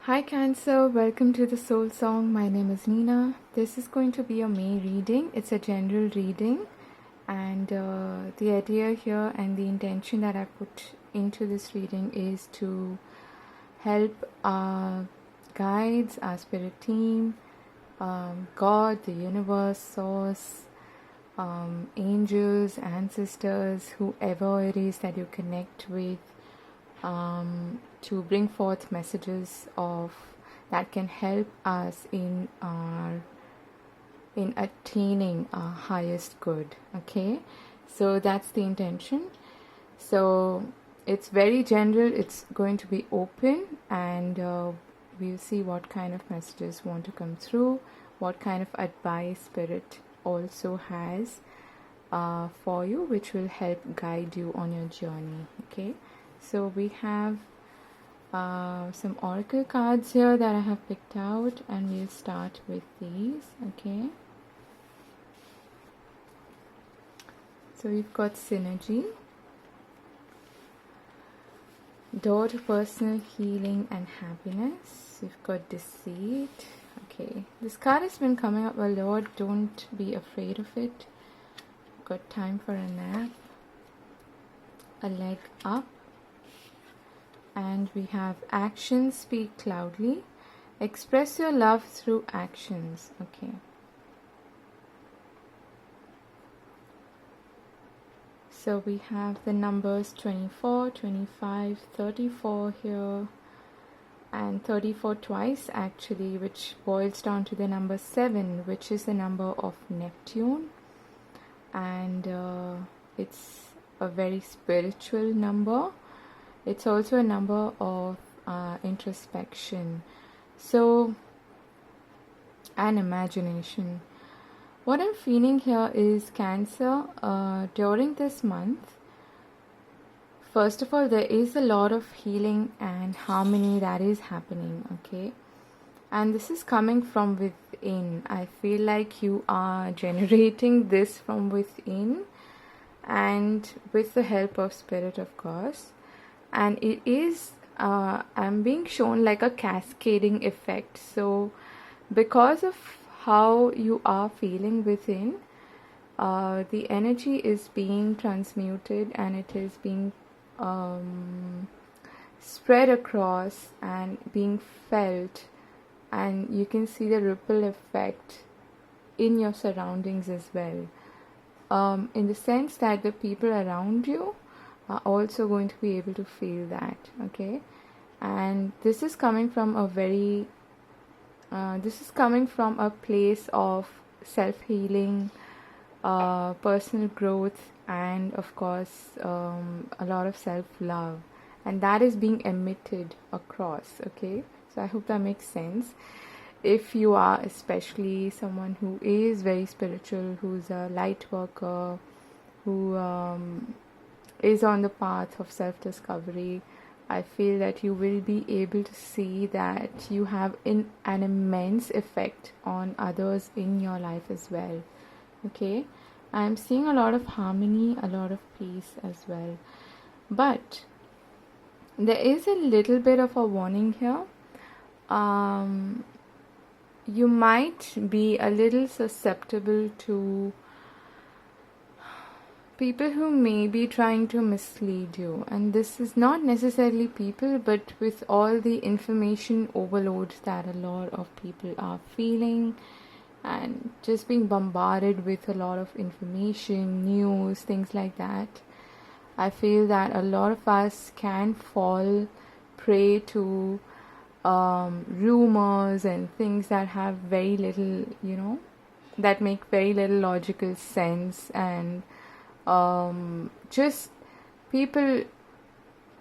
Hi Cancer, welcome to the Soul Song. My name is Nina. This is going to be a May reading. It's a general reading, and the idea here and the intention that I put into this reading is to help our guides, our spirit team, God, the universe, source, angels, ancestors, whoever it is that you connect with, to bring forth messages of that can help us in attaining our highest good. Okay, so that's the intention. So it's very general, it's going to be open, and we'll see what kind of messages want to come through, what kind of advice spirit also has for you, which will help guide you on your journey. Okay, so we have some oracle cards here that I have picked out, and we'll start with these. Okay, so we've got synergy, door to personal healing and happiness. We've got deceit. Okay, this card has been coming up a lot. Don't be afraid of it. Got time for a nap, a leg up, and we have actions speak loudly. Express your love through actions. Okay, so we have the numbers 24, 25, 34 here, and 34 twice actually, which boils down to the number 7, which is the number of Neptune, and it's a very spiritual number. It's also a number of introspection, so, and imagination. What I'm feeling here is Cancer, during this month, first of all, there is a lot of healing and harmony that is happening, okay? And this is coming from within. I feel like you are generating this from within, and with the help of spirit, of course. And it is, I'm being shown like a cascading effect. So because of how you are feeling within, the energy is being transmuted, and it is being spread across and being felt, and you can see the ripple effect in your surroundings as well, in the sense that the people around you are also going to be able to feel that. Okay, and this is coming from a very place of self-healing, personal growth, and of course a lot of self-love, and that is being emitted across. Okay, so I hope that makes sense. If you are especially someone who is very spiritual, who's a light worker, who is on the path of self-discovery, I feel that you will be able to see that you have an immense effect on others in your life as well. Okay, I'm seeing a lot of harmony, a lot of peace as well. But there is a little bit of a warning here. You might be a little susceptible to people who may be trying to mislead you, and this is not necessarily people, but with all the information overload that a lot of people are feeling, and just being bombarded with a lot of information, news, things like that, I feel that a lot of us can fall prey to rumors and things that have very little, that make very little logical sense, and just people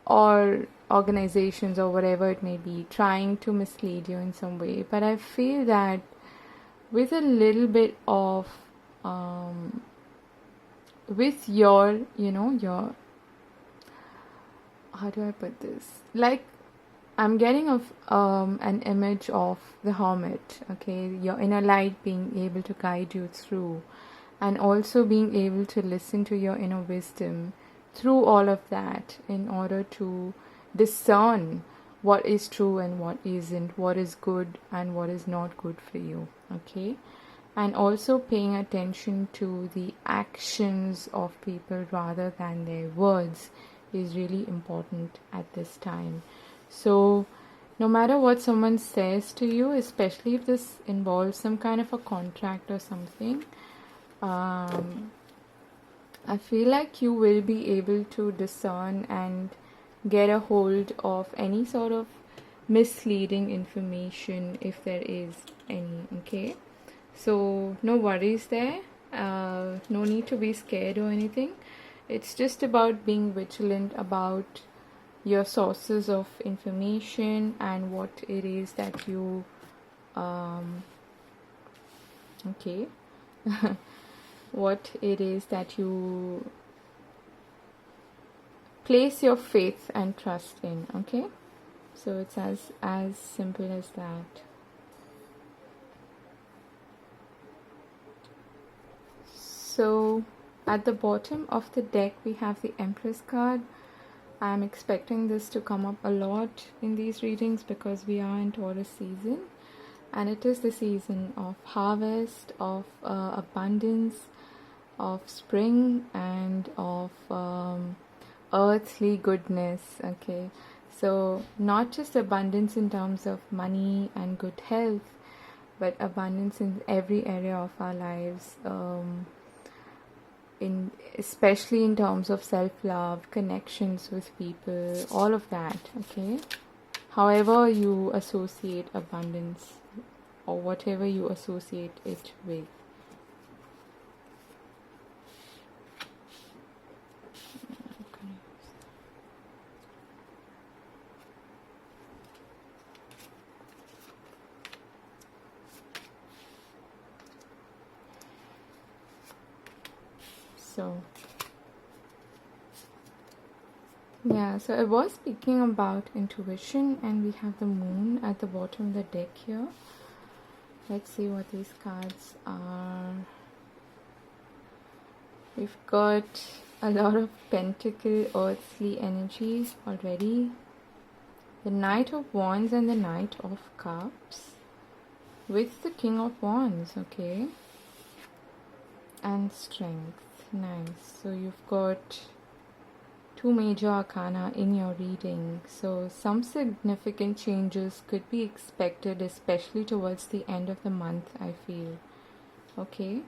or organizations or whatever it may be trying to mislead you in some way. But I feel that with a little bit of with your how do I put this, like, I'm getting of an image of the hermit. Okay, your inner light being able to guide you through, and also being able to listen to your inner wisdom through all of that, in order to discern what is true and what isn't, what is good and what is not good for you. Okay, and also paying attention to the actions of people rather than their words is really important at this time. So no matter what someone says to you, especially if this involves some kind of a contract or something, I feel like you will be able to discern and get a hold of any sort of misleading information if there is any. Okay, so no worries there, no need to be scared or anything. It's just about being vigilant about your sources of information and what it is that you okay what it is that you place your faith and trust in. Okay, so it's as simple as that. So at the bottom of the deck we have the Empress card. I'm expecting this to come up a lot in these readings because we are in Taurus season, and it is the season of harvest, of abundance, of spring, and of earthly goodness. Okay, so not just abundance in terms of money and good health, but abundance in every area of our lives, especially in terms of self-love, connections with people, all of that. Okay, however you associate abundance or whatever you associate it with. So yeah, so I was speaking about intuition, and we have the moon at the bottom of the deck here. Let's see what these cards are. We've got a lot of pentacle earthly energies already. The Knight of Wands and the Knight of Cups with the King of Wands. Okay, and strength. Nice. So you've got two major arcana in your reading, so some significant changes could be expected, especially towards the end of the month, I feel. Okay,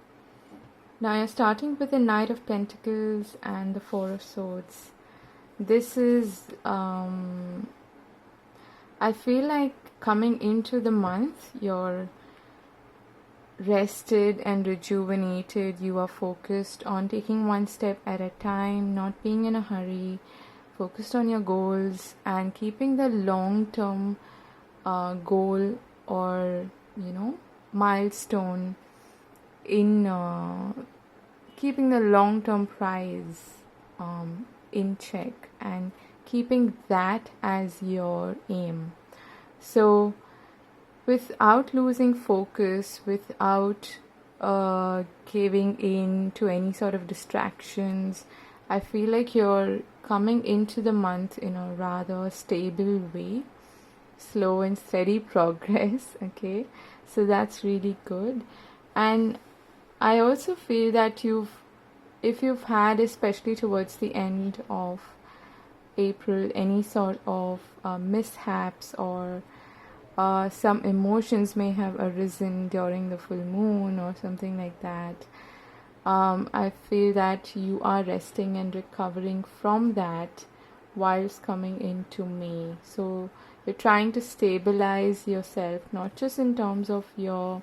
now you're starting with the Knight of Pentacles and the Four of Swords. This is I feel like coming into the month you're rested and rejuvenated. You are focused on taking one step at a time, not being in a hurry, focused on your goals and keeping the long-term goal or milestone in keeping the long-term prize in check and keeping that as your aim. So without losing focus, without caving in to any sort of distractions, I feel like you're coming into the month in a rather stable way, slow and steady progress. Okay, so that's really good. And I also feel that if you've had, especially towards the end of April, any sort of mishaps or some emotions may have arisen during the full moon or something like that, I feel that you are resting and recovering from that whilst coming into May. So you're trying to stabilize yourself, not just in terms of your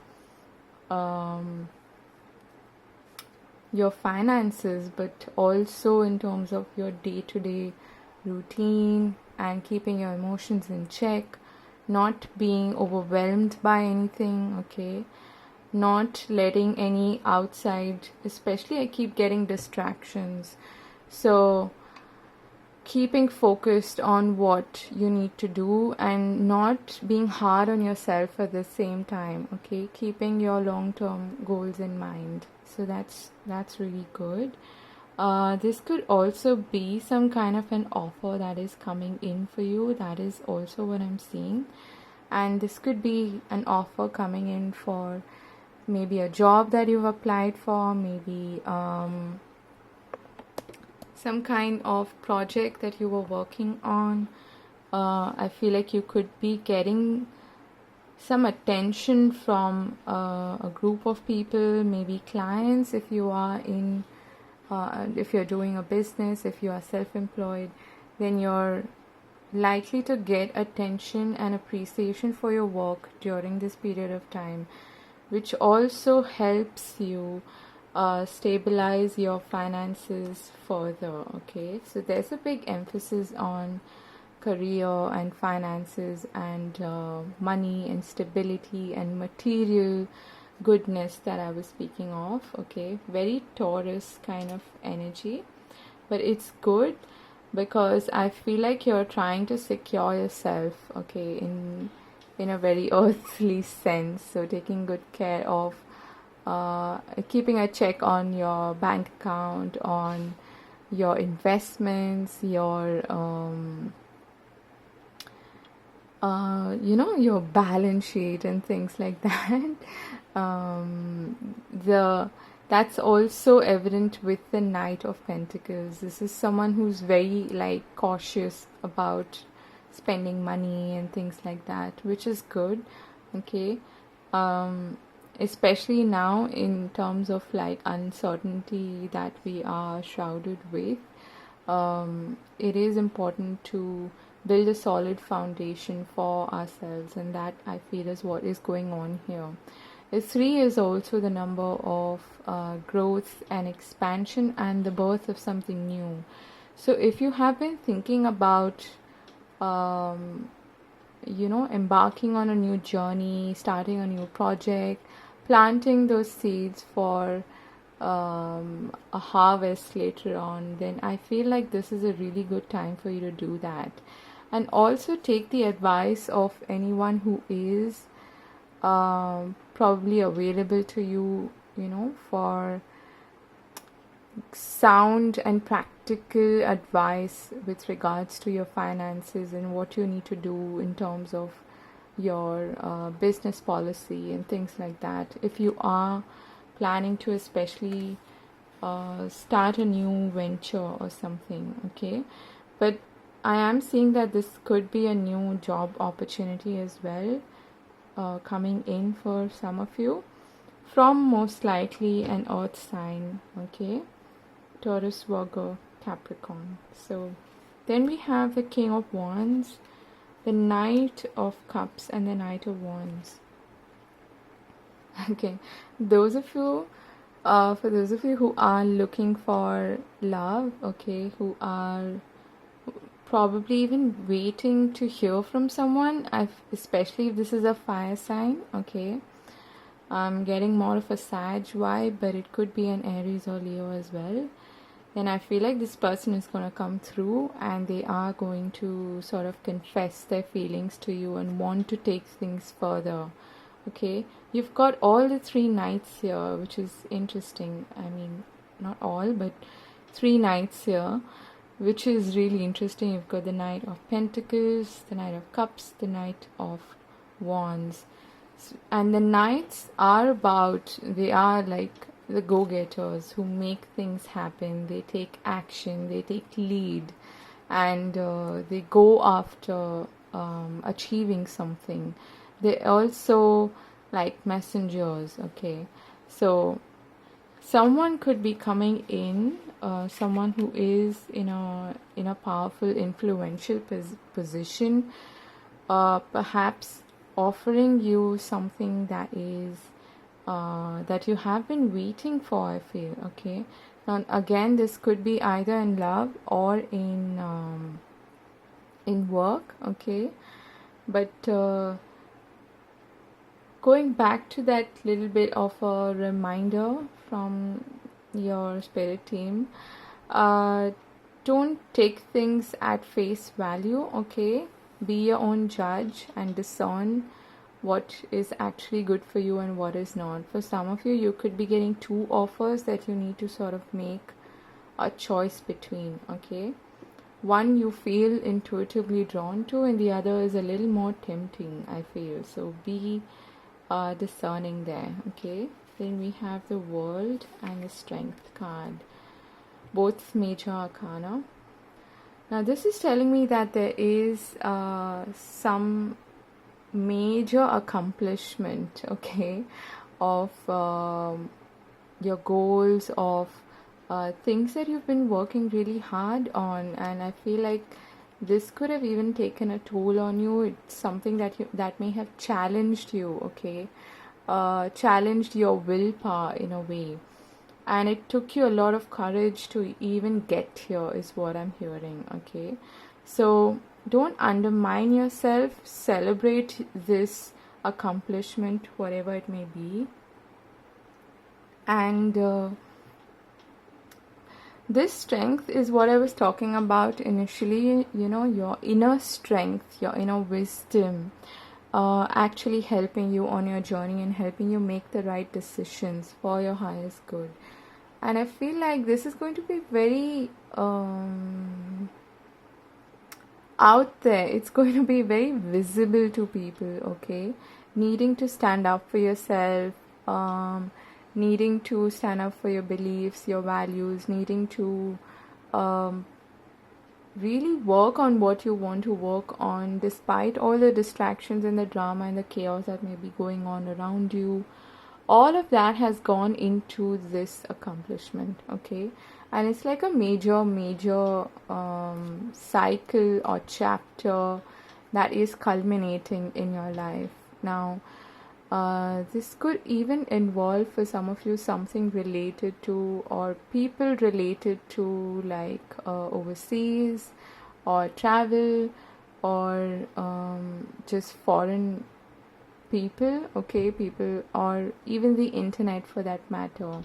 finances, but also in terms of your day-to-day routine and keeping your emotions in check, not being overwhelmed by anything. Okay, not letting any outside, especially I keep getting distractions, so keeping focused on what you need to do and not being hard on yourself at the same time. Okay, keeping your long-term goals in mind. So that's really good. This could also be some kind of an offer that is coming in for you. That is also what I'm seeing. And this could be an offer coming in for maybe a job that you've applied for, maybe some kind of project that you were working on. I feel like you could be getting some attention from a group of people, maybe clients if you are in if you're doing a business, if you are self-employed, then you're likely to get attention and appreciation for your work during this period of time, which also helps you stabilize your finances further. Okay, so there's a big emphasis on career and finances and money and stability and material goodness that I was speaking of. Okay, very Taurus kind of energy, but it's good because I feel like you're trying to secure yourself, okay, in a very earthly sense. So taking good care of keeping a check on your bank account, on your investments, your your balance sheet and things like that. The That's also evident with the Knight of Pentacles. This is someone who's very like cautious about spending money and things like that, which is good. Okay, especially now in terms of like uncertainty that we are shrouded with. It is important to build a solid foundation for ourselves, and that I feel is what is going on here. 3 is also the number of growth and expansion and the birth of something new. So if you have been thinking about embarking on a new journey, starting a new project, planting those seeds for a harvest later on, then I feel like this is a really good time for you to do that. And also take the advice of anyone who is probably available to you, for sound and practical advice with regards to your finances and what you need to do in terms of your business policy and things like that. If you are planning to especially start a new venture or something, okay? But I am seeing that this could be a new job opportunity as well, coming in for some of you from most likely an earth sign, okay? Taurus, Virgo, Capricorn. So then we have the King of Wands, the Knight of Cups, and the Knight of Wands. Okay, those of you, for those of you who are looking for love, okay, who are probably even waiting to hear from someone, especially if this is a fire sign, okay, I'm getting more of a Sag vibe, but it could be an Aries or Leo as well. Then I feel like this person is going to come through and they are going to sort of confess their feelings to you and want to take things further. Okay, you've got all the 3 knights here, which is interesting. I mean, not all, but 3 knights here, which is really interesting. You've got the Knight of Pentacles, the Knight of Cups, the Knight of Wands. And the knights are they are like the go-getters who make things happen. They take action, they take lead, and they go after achieving something. They also like messengers, okay? So someone could be coming in, someone who is in a powerful, influential position, perhaps offering you something that is that you have been waiting for, I feel, okay? Now again, this could be either in love or in work, okay? But going back to that little bit of a reminder from your spirit team, don't take things at face value, okay? Be your own judge and discern what is actually good for you and what is not. For some of you, you could be getting 2 offers that you need to sort of make a choice between, okay? One you feel intuitively drawn to, and the other is a little more tempting, I feel. So be discerning there, okay? Then we have the World and the Strength card, both major arcana. Now this is telling me that there is some major accomplishment, okay, of your goals, of things that you've been working really hard on, and I feel like this could have even taken a toll on you. It's something that may have challenged you, okay, challenged your willpower in a way, and it took you a lot of courage to even get here, is what I'm hearing, okay? So don't undermine yourself, celebrate this accomplishment, whatever it may be. And this strength is what I was talking about initially, your inner strength, your inner wisdom, actually helping you on your journey and helping you make the right decisions for your highest good. And I feel like this is going to be very out there. It's going to be very visible to people, okay? Needing to stand up for yourself, needing to stand up for your beliefs, your values, needing to really work on what you want to work on, despite all the distractions and the drama and the chaos that may be going on around you. All of that has gone into this accomplishment, okay? And it's like a major cycle or chapter that is culminating in your life. Now, this could even involve for some of you something related to, or people related to, like overseas or travel, or just foreign people, okay, people, or even the internet for that matter.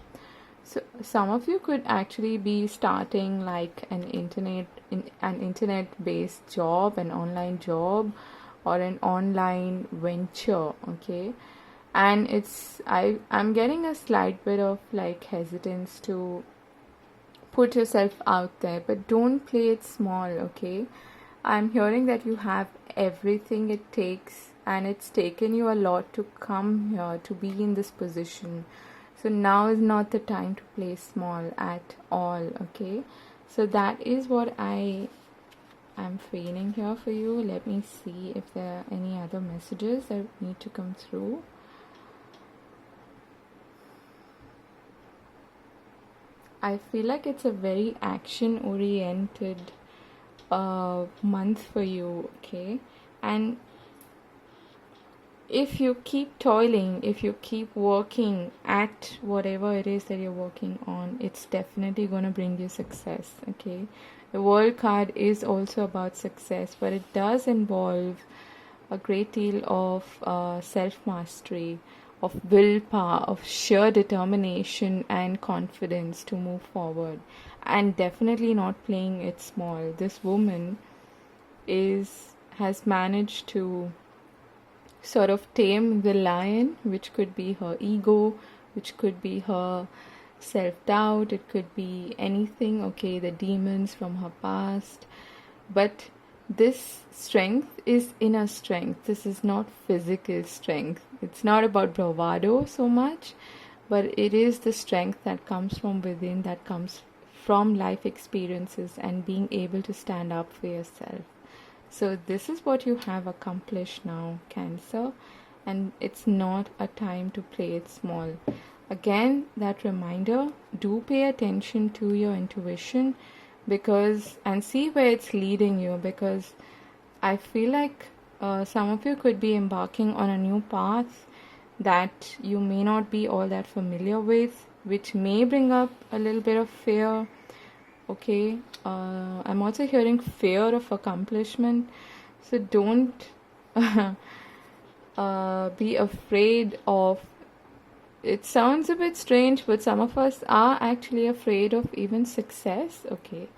So some of you could actually be starting like an internet based job, an online job, or an online venture, okay? And I'm getting a slight bit of like hesitance to put yourself out there, but don't play it small, okay? I'm hearing that you have everything it takes, and it's taken you a lot to come here, to be in this position. So now is not the time to play small at all, okay? So that is what I am feeling here for you. Let me see if there are any other messages that need to come through. I feel like it's a very action-oriented month for you, okay? And if you keep toiling, if you keep working at whatever it is that you're working on, it's definitely going to bring you success, okay? The World card is also about success, but it does involve a great deal of self-mastery, of willpower, of sheer determination and confidence to move forward, and definitely not playing it small. This woman has managed to sort of tame the lion, which could be her ego, which could be her self-doubt, it could be anything, okay, the demons from her past. But this strength is inner strength. This is not physical strength. It's not about bravado so much, but it is the strength that comes from within, that comes from life experiences and being able to stand up for yourself. So this is what you have accomplished now, Cancer, and it's not a time to play it small. Again, that reminder, do pay attention to your intuition, and see where it's leading you, because I feel like some of you could be embarking on a new path that you may not be all that familiar with, which may bring up a little bit of fear, okay? I'm also hearing fear of accomplishment, so don't be afraid of. It sounds a bit strange, but some of us are actually afraid of even success, okay?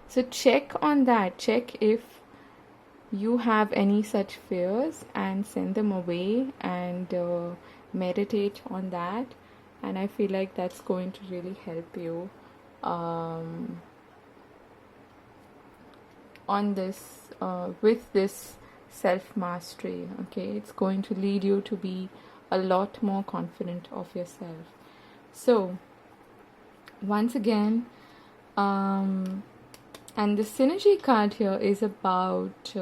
So check on that. Check if you have any such fears and send them away, and meditate on that. And I feel like that's going to really help you on this with this self mastery. Okay, it's going to lead you to be a lot more confident of yourself. So once again, and the synergy card here is about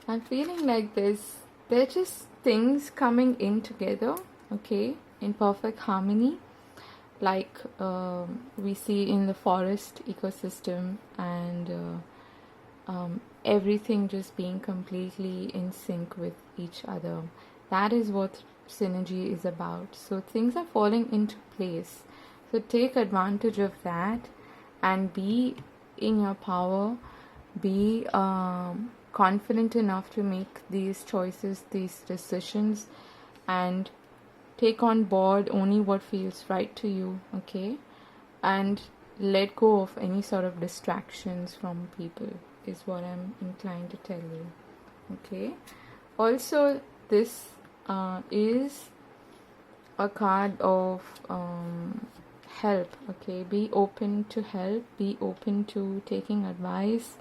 I'm feeling like they're just things coming in together, okay, in perfect harmony, like we see in the forest ecosystem, and everything just being completely in sync with each other. That is what synergy is about. So things are falling into place. So take advantage of that and be in your power, be confident enough to make these choices, these decisions, and take on board only what feels right to you, okay? And let go of any sort of distractions from people, is what I'm inclined to tell you, okay? Also, this is a card of help, okay? Be open to help, be open to taking advice,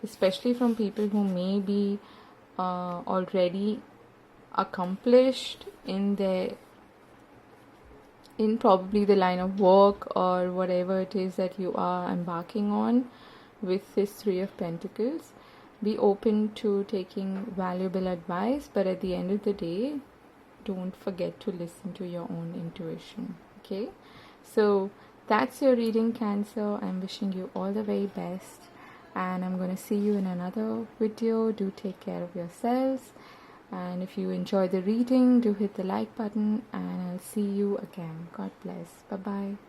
especially from people who may be already accomplished in probably the line of work or whatever it is that you are embarking on with this Three of Pentacles. Be open to taking valuable advice, but at the end of the day, don't forget to listen to your own intuition, okay? So that's your reading, Cancer. I'm wishing you all the very best, and I'm going to see you in another video. Do take care of yourselves, and if you enjoy the reading, do hit the like button, and I'll see you again. God bless. Bye bye.